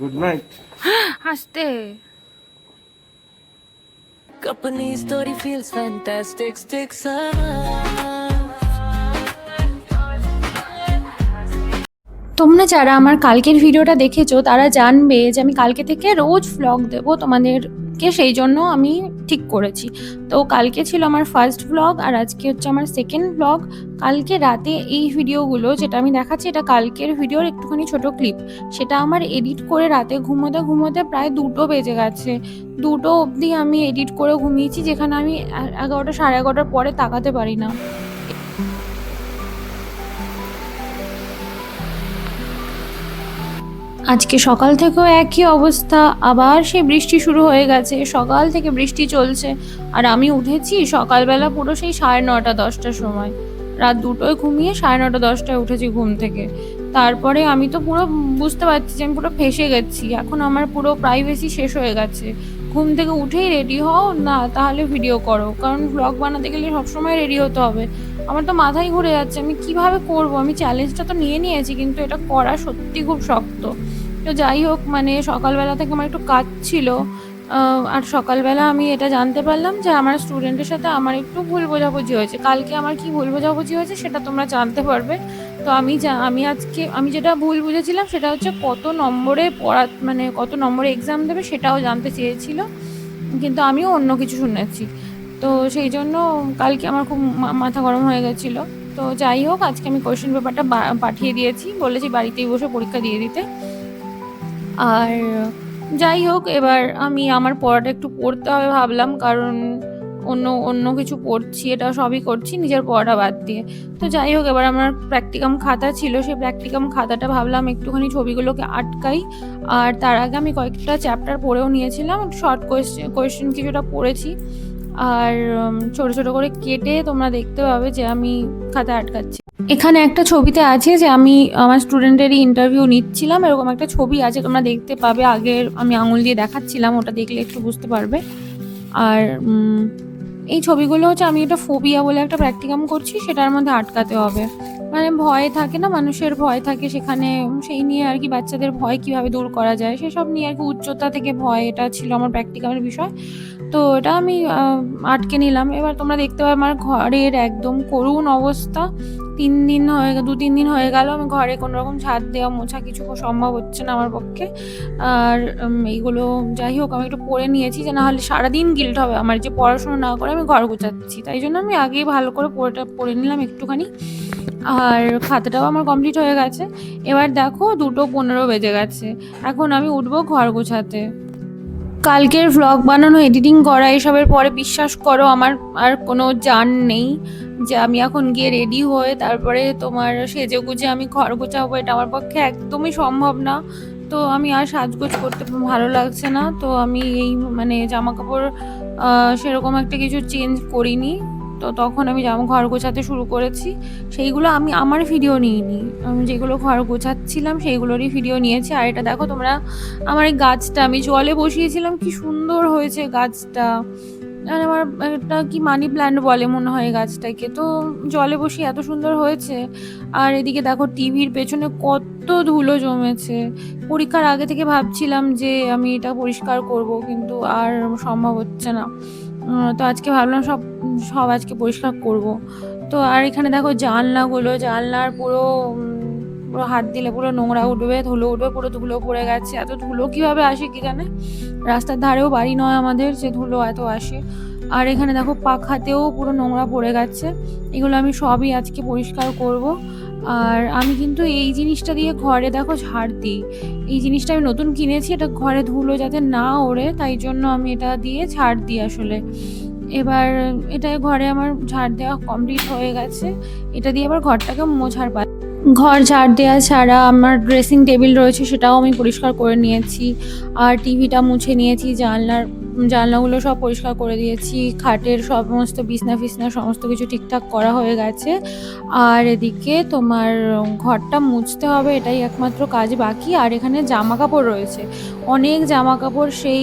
Good night. হাসতে अपनी story feels fantastic, sticks around. তোমরা যারা আমার কালকের ভিডিওটা দেখেছো তারা জানবে যে আমি কালকে থেকে রোজ ভ্লগ দেবো তোমাদেরকে, সেই জন্য আমি ঠিক করেছি। তো কালকে ছিল আমার ফার্স্ট ভ্লগ আর আজকে হচ্ছে আমার সেকেন্ড ভ্লগ। কালকে রাতে এই ভিডিওগুলো যেটা আমি দেখাচ্ছি এটা কালকের ভিডিওর একটুখানি ছোট ক্লিপ, সেটা আমার এডিট করে রাতে ঘুমোতে ঘুমোতে প্রায় 2টো বেজে গেছে। 2টো অবধি আমি এডিট করে ঘুমিয়েছি, যেখানে আমি 11টা 11:30টার পরে তাকাতে পারি না। আজকে সকাল থেকেও একই অবস্থা, আবার সেই বৃষ্টি শুরু হয়ে গেছে। সকাল থেকে বৃষ্টি চলছে আর আমি উঠেছি সকালবেলা পুরো সেই 9:30 10টার সময়। রাত 2টোয় ঘুমিয়ে 9:30 10টায় উঠেছি ঘুম থেকে। তারপরে আমি তো পুরো বুঝতে পারছি যে আমি পুরো ফেঁসে গেছি। এখন আমার পুরো প্রাইভেসি শেষ হয়ে গেছে। ঘুম থেকে উঠেই রেডি হও, না তাহলে ভিডিও করো, কারণ ব্লগ বানাতে গেলে সবসময় রেডি হতে হবে। আমার তো মাথায় ঘুরে যাচ্ছে আমি কিভাবে করব। আমি চ্যালেঞ্জটা তো নিয়ে নিয়েছি, কিন্তু এটা করা সত্যি খুব শক্ত। তো যাই হোক, মানে সকালবেলা থেকে আমার একটু কাজ ছিল, আর সকালবেলা আমি এটা জানতে পারলাম যে আমার স্টুডেন্টের সাথে আমার একটু ভুল বোঝাবুঝি হয়েছে। কালকে আমার কি ভুল বোঝাবুঝি হয়েছে সেটা তোমরা জানতে পারবে। তো আমি যেটা ভুল বুঝেছিলাম সেটা হচ্ছে কত নম্বরে মানে কত নম্বরে এক্সাম দেবে সেটাও জানতে চেয়েছিল, কিন্তু আমিও অন্য কিছু শুনেছি। তো সেই জন্য কালকে আমার খুব মাথা গরম হয়ে গেছিলো। তো যাই হোক, আজকে আমি কোয়েশ্চেন পেপারটা পাঠিয়ে দিয়েছি, বলেছি বাড়িতেই বসে পরীক্ষা দিয়ে দিতে। আর যাই হোক, এবার আমি আমার পড়াটা একটু পড়তে হবে ভাবলাম, কারণ অন্য অন্য কিছু পড়ছি, এটা সবই করছি নিজের পড়াটা বাদ দিয়ে। তো যাই হোক, এবার আমার প্র্যাকটিকাম খাতা ছিল, সেই প্র্যাকটিকাম খাতাটা ভাবলাম একটুখানি ছবিগুলোকে আটকাই। আর তার আগে আমি কয়েকটা চ্যাপ্টার পড়েও নিয়েছিলাম, শর্ট কোয়েশ্চেন কিছুটা পড়েছি। আর ছোট ছোট করে কেটে তোমরা দেখতে পাবে যে আমি খাতা আটকাচ্ছি। এখানে একটা ছবিতে আছে যে আমি আমার স্টুডেন্টেরই ইন্টারভিউ নিচ্ছিলাম, এরকম একটা ছবি আছে, তোমরা দেখতে পাবে। আগের আমি আঙুল দিয়ে দেখাচ্ছিলাম, ওটা দেখলে একটু বুঝতে পারবে। আর এই ছবিগুলো হচ্ছে আমি একটা ফোবিয়া বলে একটা প্র্যাকটিকাম করছি, সেটার মধ্যে আটকাতে হবে। মানে ভয় থাকে না, মানুষের ভয় থাকে, সেখানে সেই নিয়ে আর কি, বাচ্চাদের ভয় কিভাবে দূর করা যায় সেসব নিয়ে আর কি, উচ্চতা থেকে ভয়, এটা ছিল আমার প্র্যাকটিকামের বিষয়। তো এটা আমি আটকে নিলাম। এবার তোমরা দেখতে পাবে আমার ঘরের একদম করুণ অবস্থা। 2-3 দিন হয়ে গেল আমি ঘরে কোনো রকম ঝাড় দেওয়া মোছা কিছু সম্ভব হচ্ছে না আমার পক্ষে। আর এইগুলো যাই হোক আমি একটু পড়ে নিয়েছি, যে নাহলে সারাদিন গিল্ট হবে আমার যে পড়াশোনা না করে আমি ঘর গোছাচ্ছি। তাই জন্য আমি আগেই ভালো করে পড়ে নিলাম একটুখানি। আর খাতাটাও আমার কমপ্লিট হয়ে গেছে। এবার দেখো 2:15 বেজে গেছে, এখন আমি উঠবো ঘর গোছাতে। কালকের ভ্লগ বানানো, এডিটিং করা, এসবের পরে বিশ্বাস করো আমার আর কোনো জান নেই যে আমি এখন গিয়ে রেডি হয়ে তারপরে তোমার সেজে গুজে আমি ঘর গোছাবো। এটা আমার পক্ষে একদমই সম্ভব না। তো আমি আর সাজগোজ করতে ভালো লাগছে না, তো আমি এই মানে জামা কাপড় সেরকম একটা কিছু চেঞ্জ করিনি। তো তখন আমি ঘর গোছাতে শুরু করেছি। সেইগুলো আমি আমার ভিডিও নিইনি, আমি যেগুলো ঘর গোছাচ্ছিলাম সেইগুলোরই ভিডিও নিয়েছি। আর এটা দেখো তোমরা, আমার এই গাছটা আমি জলে বসিয়েছিলাম, কি সুন্দর হয়েছে গাছটা। আর আমার একটা কি মানি প্ল্যান্ট বলে মনে হয় গাছটাকে, তো জলে বসিয়ে এত সুন্দর হয়েছে। আর এদিকে দেখো টিভির পেছনে কত ধুলো জমেছে। পরীক্ষার আগে থেকে ভাবছিলাম যে আমি এটা পরিষ্কার করব, কিন্তু আর সম্ভব হচ্ছে না। তো আজকে ভাবলাম সব সব আজকে পরিষ্কার করব। তো আর এখানে দেখো জানলার পুরো পুরো হাত দিলে পুরো নোংরা উঠবে, ধুলো উঠবে, পুরো ধুলো পড়ে গেছে। এত ধুলো কিভাবে আসে কি জানে, রাস্তার ধারেও বাড়ি নয় আমাদের যে ধুলো এত আসে। আর এখানে দেখো পাখাতেও পুরো নোংরা পড়ে গেছে, এগুলো আমি সবই আজকে পরিষ্কার করব। আর আমি কিন্তু এই জিনিসটা দিয়ে ঘরে দেখো ঝাড় দিই, এই জিনিসটা আমি নতুন কিনেছি, এটা ঘরে ধুলো যাতে না ওড়ে তাই জন্য আমি এটা দিয়ে ঝাড় দিই আসলে। এবার এটা ঘরে আমার ঝাড় দেওয়া কমপ্লিট হয়ে গেছে, এটা দিয়ে আবার ঘরটাকে মোছার পালা। ঘর ঝাড় দেওয়া ছাড়া আমার ড্রেসিং টেবিল রয়েছে, সেটাও আমি পরিষ্কার করে নিয়েছি। আর টিভিটা মুছে নিয়েছি, জানলাগুলো সব পরিষ্কার করে দিয়েছি, খাটের সমস্ত বিছনা ফিছনা সমস্ত কিছু ঠিকঠাক করা হয়ে গেছে। আর এদিকে তোমার ঘরটা মুছতে হবে, এটাই একমাত্র কাজ বাকি। আর এখানে জামা কাপড় রয়েছে, অনেক জামা কাপড়, সেই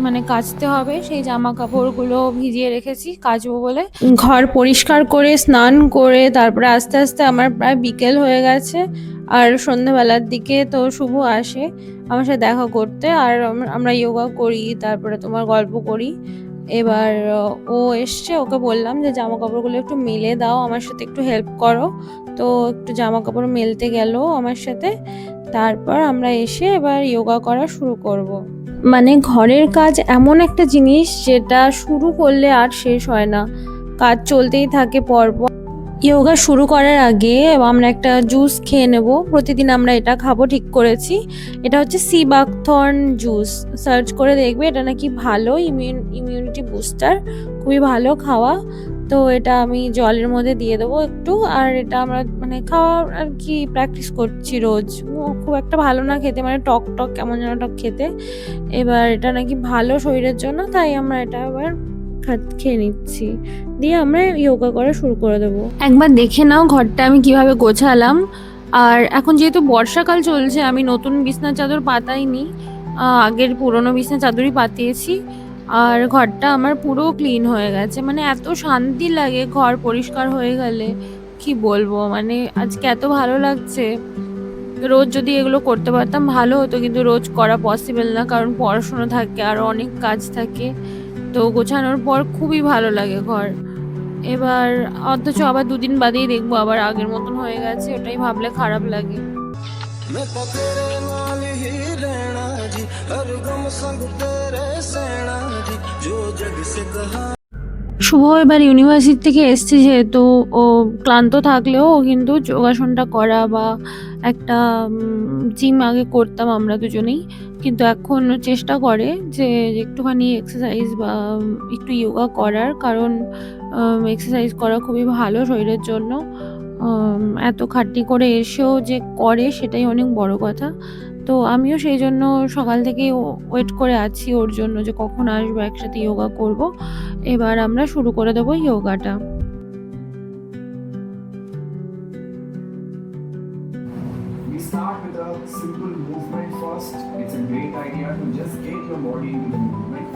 মানে কাচতে হবে, সেই জামা কাপড়গুলো ভিজিয়ে রেখেছি কাচবো বলে। ঘর পরিষ্কার করে স্নান করে তারপরে আস্তে আস্তে আমার প্রায় বিকেল হয়ে গেছে। আর সন্ধ্যাবেলার দিকে তো শুভ আসে, আমার সাথে দেখা করতে, আর আমরা যোগা করি, তারপরে তোমার গল্প করি। এবার ও এসছে, ওকে বললাম যে জামা কাপড়গুলো একটু মেলে দাও, আমার সাথে একটু হেল্প করো। তো একটু জামা কাপড় মেলতে গেল আমার সাথে। তারপর আমরা এসে এবার যোগা করা শুরু করব। মানে ঘরের কাজ এমন একটা জিনিস যেটা শুরু করলে আর শেষ হয় না, কাজ চলতেই থাকে পরপর। যোগা শুরু করার আগে আমরা একটা জুস খেয়ে নেব, প্রতিদিন আমরা এটা খাবো ঠিক করেছি। এটা হচ্ছে সি বাকথর্ন জুস, সার্চ করে দেখবে, এটা নাকি ভালো ইমিউনিটি বুস্টার, খুবই ভালো খাওয়া। তো এটা আমি জলের মধ্যে দিয়ে দেবো একটু, আর এটা আমরা মানে খাওয়া আর কি প্র্যাকটিস করছি রোজ। খুব একটা ভালো না খেতে, মানে টক টক কেমন যেন টক খেতে। এবার এটা নাকি ভালো শরীরের জন্য, তাই আমরা এটা আবার খেয়ে নিচ্ছি, দিয়ে আমরা যোগা করা শুরু করে দেবো। একবার দেখে নাও ঘরটা আমি কিভাবে গোছালাম। আর এখন যেহেতু বর্ষাকাল চলছে, আমি নতুন বিছানার চাদর পাতাইনি, আগের পুরনো বিছানার চাদরই পাতিয়েছি। আর ঘরটা আমার পুরো ক্লিন হয়ে গেছে, মানে এত শান্তি লাগে ঘর পরিষ্কার হয়ে গেলে, কি বলবো, মানে আজকে এত ভালো লাগছে। রোজ যদি এগুলো করতে পারতাম ভালো হতো, কিন্তু রোজ করা পসিবল না, কারণ পড়াশোনা থাকে আর অনেক কাজ থাকে। তো গোছানোর পর খুবই ভালো লাগে ঘর। এবার অথচ আবার দুদিন বাদেই দেখবো আবার আগের মতন হয়ে গেছে, ওটাই ভাবলে খারাপ লাগে। শুভ এবার ইউনিভার্সিটি থেকে এসছে, যেহেতু ও ক্লান্ত থাকলেও ও কিন্তু যোগাসনটা করা বা একটা জিম আগে করতাম আমরা দুজনেই, কিন্তু এখন চেষ্টা করে যে একটুখানি এক্সারসাইজ বা একটু যোগা করার, কারণ এক্সারসাইজ করা খুবই ভালো শরীরের জন্য। এত খাটনি করে এসেও যে করে সেটাই অনেক বড় কথা। তো আমিও সেই জন্য সকাল থেকেই ওয়েট করে আছি ওর জন্য, যে কখন আসবো, একসাথে যোগা করব। এবার আমরা শুরু করে দেবো যোগাটা। We start with a simple movement first. It's a great idea to just get your body into the movement.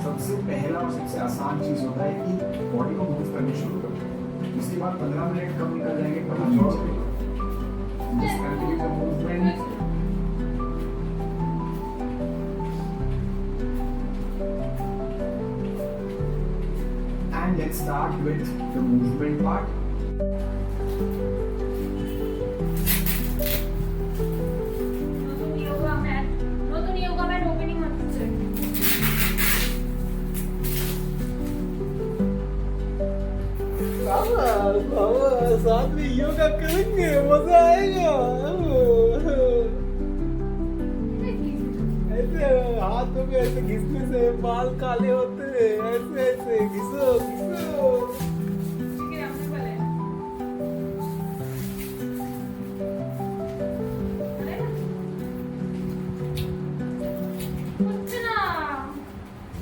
सबसे पहला और सबसे आसान चीज होता है कि बॉडी को मूव करनी शुरू करो। उसके बाद 15 मिनट कब निकल जाएंगे पता नहीं चलेगा। Just continue the movement. And let's start with the movement part. নতুন যোগা ম্যাট ওপেনিং হচ্ছে। साथ में योगा करेंगे मजा आएगा। ऐसे हाथों में ऐसे घिसने से बाल काले होते हैं, ऐसे ऐसे घिसो घिसो।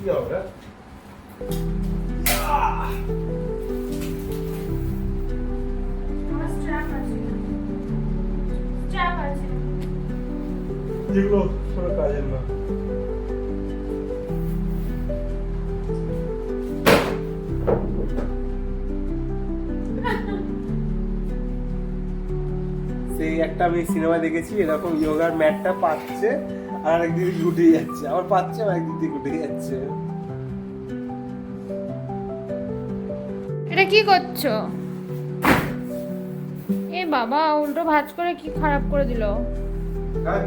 क्या हो रहा है? যেগুলো ছোট কাজের না। সেই একটা আমি সিনেমা দেখেছি, এরকম যোগার ম্যাটটা পাচ্ছে আর একদিন গুটে যাচ্ছে, আবার পাচ্ছে আর একদিন দিয়ে গুটে যাচ্ছে। এটা কি করছো? এ বাবা, উল্টো ভাঁজ করে কি খারাপ করে দিল। হ্যাঁ?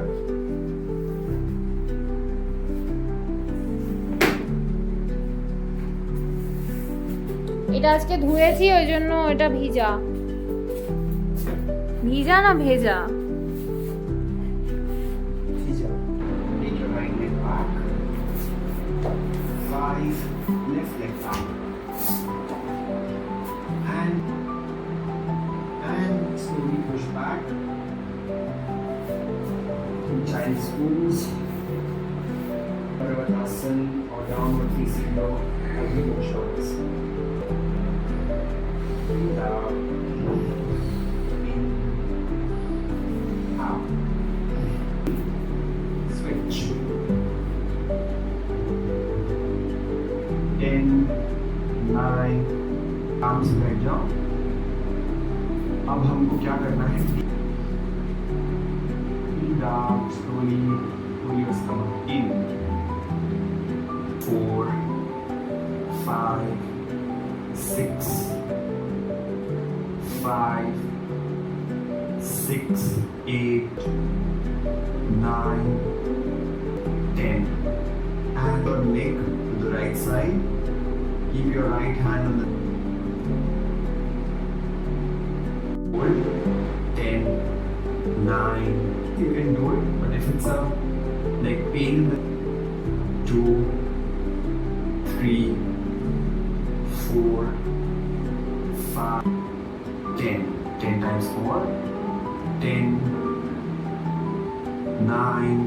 এটা আজকে ধুয়েছি, ওই জন্য এটা ভিজা। ভিজা না ভেজা? Take your right leg back. 5, left leg down. And slowly push back. Child's pose. Parvatasana or downward facing dog as we go shoulders. Breathe out. In. Out. Switch. 10, 9, आराम से बैठ जाओ। अब हमको क्या करना है? breathe out slowly. Pull your stomach in. 4, 5, 6, 5, 6, 8, 9, 10. And your neck to the right side. Keep your right hand on the hold. 10, 9. You can do it, but if it's a like pain in the 2, 3, 4, 5, 10. 10 times 4. 10, 9,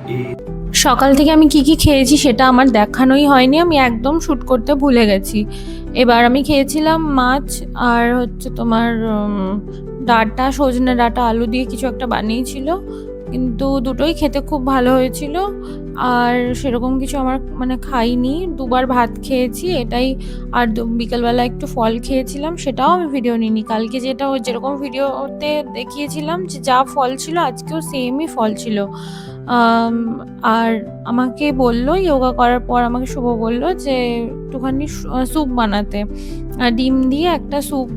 8. সকাল থেকে আমি কি কি খেয়েছি সেটা আমার দেখানোই হয়নি, আমি একদম শ্যুট করতে ভুলে গেছি। এবার আমি খেয়েছিলাম মাছ আর হচ্ছে তোমার ডাঁটা, সজনে ডাঁটা আলু দিয়ে কিছু একটা বানিয়েছিল, কিন্তু দুটোই খেতে খুব ভালো হয়েছিল। আর সেরকম কিছু আমার মানে খাইনি, দুবার ভাত খেয়েছি এটাই। আর বিকেলবেলা একটু ফল খেয়েছিলাম, সেটাও আমি ভিডিও নিইনি। কালকে যেটা যেরকম ভিডিওতে দেখিয়েছিলাম যে যা ফল ছিল আজকেও সেমই ফল ছিল। আর আমাকে বললো যোগা করার পর, আমাকে শুভ বললো যে একটুখানি স্যুপ বানাতে, ডিম দিয়ে একটা স্যুপ,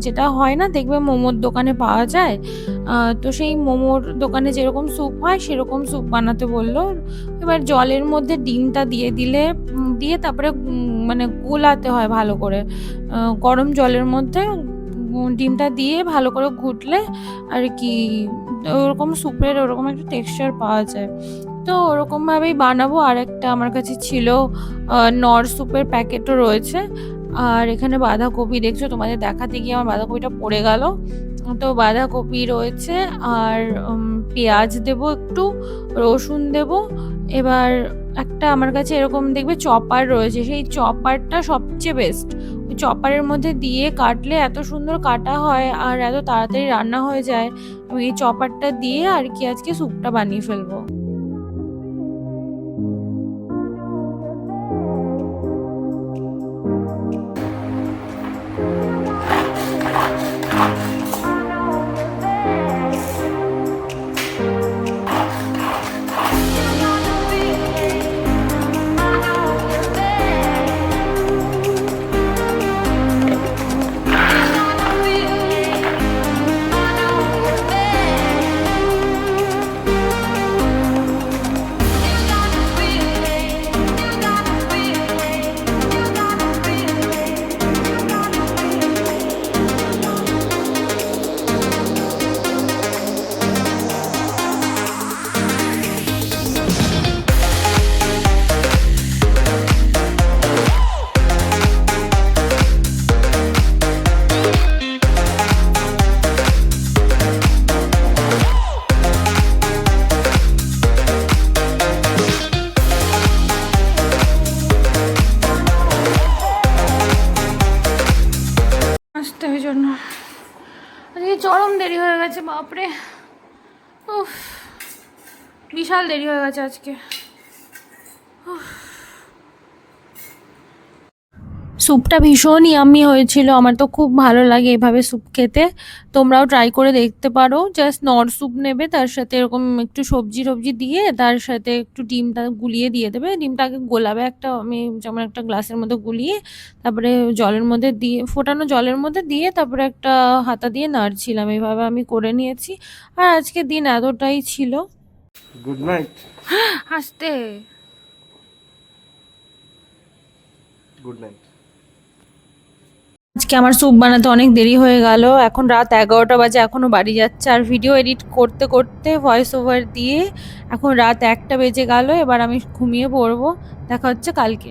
যেটা হয় না দেখবে মোমোর দোকানে পাওয়া যায়, তো সেই মোমোর দোকানে যেরকম স্যুপ হয় সেরকম স্যুপ বানাতে বললো। এবার জলের মধ্যে ডিমটা দিয়ে তারপরে মানে গোলাতে হয় ভালো করে, গরম জলের মধ্যে ডিমটা দিয়ে ভালো করে ঘুটলে আর কি ওরকম স্যুপের ওরকম একটা টেক্সচার পাওয়া যায়। তো ওরকমভাবেই বানাবো। আর একটা আমার কাছে ছিল নর স্যুপের প্যাকেটও রয়েছে। আর এখানে বাঁধাকপি দেখছো, তোমাদের দেখাতে গিয়ে আমার বাঁধাকপিটা পড়ে গেল। তো বাঁধাকপি রয়েছে আর পেঁয়াজ দেবো, একটু রসুন দেবো। এবার একটা আমার কাছে এরকম দেখবে চপার রয়েছে, সেই চপারটা সবচেয়ে বেস্ট। ওই চপারের মধ্যে দিয়ে কাটলে এত সুন্দর কাটা হয় আর এত তাড়াতাড়ি রান্না হয়ে যায়। আমি এই চপারটা দিয়ে আর কি আজকে স্যুপটা বানিয়ে ফেলবো। আসতে ওই জন্য আজকে চরম দেরি হয়ে গেছে, বাপরে উফ, বিশাল দেরি হয়ে গেছে আজকে। স্যুপটা ভীষণ ইয়াম্মি হয়েছিল, আমার তো খুব ভালো লাগে এভাবে স্যুপ খেতে। তোমরাও ট্রাই করে দেখতে পারো। জাস্ট নর স্যুপ নেবে, তার সাথে এরকম একটু সবজি টবজি দিয়ে, তার সাথে একটু ডিমটা গুলিয়ে দিয়ে দেবে। ডিমটা আগে গোলাবে আমি যেমন একটা গ্লাসের মধ্যে গুলিয়ে, তারপরে জলের মধ্যে দিয়ে, ফোটানো জলের মধ্যে দিয়ে, তারপরে একটা হাতা দিয়ে নাড়ছিলাম। এইভাবে আমি করে নিয়েছি। আর আজকে দিন এতটাই ছিল। Good night. হাসতে গুড নাইট। আজকে আমার স্যুপ বানাতে অনেক দেরি হয়ে গেল, এখন রাত 11টা বাজে, এখনও বাড়ি যাচ্ছে। আর ভিডিও এডিট করতে করতে ভয়েস ওভার দিয়ে এখন রাত 1টা বেজে গেল। এবার আমি ঘুমিয়ে পড়বো, দেখা হচ্ছে কালকে।